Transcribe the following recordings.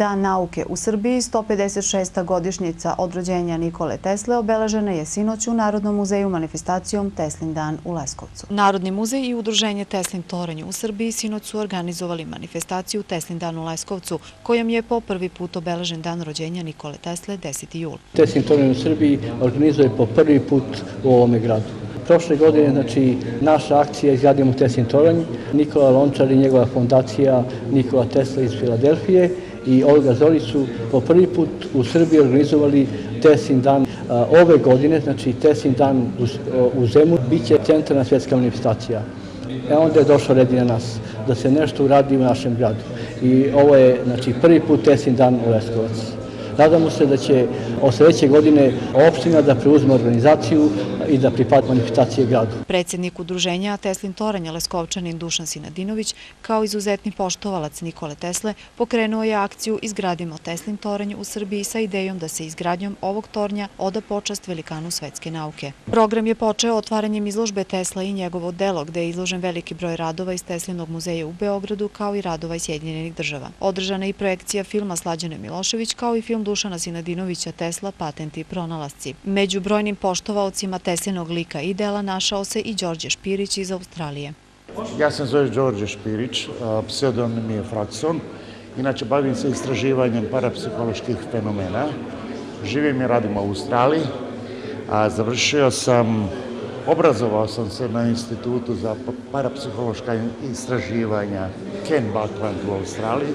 Dan nauke u Srbiji, 156. godišnjica od rođenja Nikole Tesle, obeležena je sinoć u Narodnom muzeju manifestacijom Teslin dan u Leskovcu. Narodni muzej i udruženje Teslin toranj u Srbiji sinoć su organizovali manifestaciju Teslin dan u Leskovcu, kojom je po prvi put obeležen dan rođenja Nikole Tesle 10. jul. Teslin toranj u Srbiji organizuje po prvi put u ovome gradu. Prošle godine, naša akcija Izgradimo Teslin toranj, Nikola Lončar i njegova fondacija Nikola Tesla iz Filadelfije i Olga Zorić su po prvi put u Srbiji organizovali Teslin dan. Ove godine, Teslin dan u Zemunu, bit će centralna svjetska manifestacija. Onda je došao red i na nas da se nešto uradi u našem gradu. I ovo je prvi put Teslin dan u Leskovac. Nadamo se da će od sledeće godine opština da preuzme organizaciju i da pripada manifestacije gradu. Predsjednik udruženja Teslin toranj Leskovčanin Dušan Sinadinović, kao izuzetni poštovalac Nikole Tesle, pokrenuo je akciju Izgradimo Teslin toranj u Srbiji sa idejom da se izgradnjom ovog tornja oda počast velikanu svetske nauke. Program je počeo otvaranjem izložbe Tesla i njegovo delo, gde je izložen veliki broj radova iz Teslinog muzeja u Beogradu, kao i radova iz Sjedinjenih Država. Održana je i projekcija filma Slađane Milošević, kao i film Dušana Sinadinovića Tesla, patenti i pronalasci. Među brojnim poštovaocima Teslinog lika i dela našao se i Đorđe Špirić iz Australije. Ja sam zove Đorđe Špirić, pseudonim je Frakson. Inače, bavim se istraživanjem parapsiholoških fenomena. Živim i radim u Australiji. Obrazovao sam se na Institutu za parapsihološka istraživanja Ken Buckland u Australiji.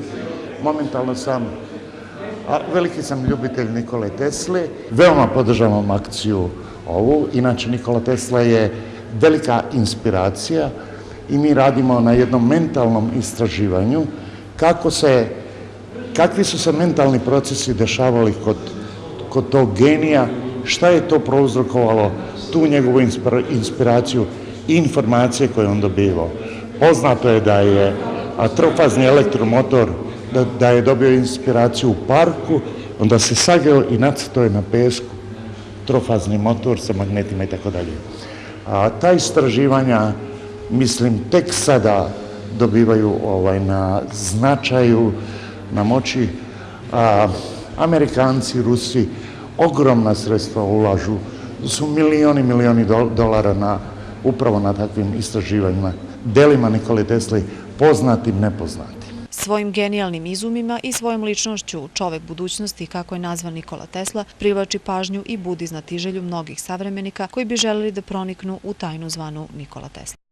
Momentalno veliki sam ljubitelj Nikole Tesle. Veoma podržavam akciju ovu. Inače, Nikola Tesla je velika inspiracija i mi radimo na jednom mentalnom istraživanju kakvi su se mentalni procesi dešavali kod tog genija, šta je to prouzrokovalo tu njegovu inspiraciju i informacije koje on dobivao. Poznato je da je trofazni elektromotor da je dobio inspiraciju u parku, onda se sagreo i nacrtao je na pesku trofazni motor sa magnetima i tako dalje. Ta istraživanja, mislim, tek sada dobivaju na značaju, na moći. Amerikanci, Rusi ogromna sredstva ulažu, su milioni dolara upravo na takvim istraživanjima, delima Nikole Tesle, poznatim, nepoznatim. Svojim genijalnim izumima i svojom ličnošću čovek budućnosti, kako je nazvan Nikola Tesla, privlači pažnju i budi znatiželju mnogih savremenika koji bi želeli da proniknu u tajnu zvanu Nikola Tesla.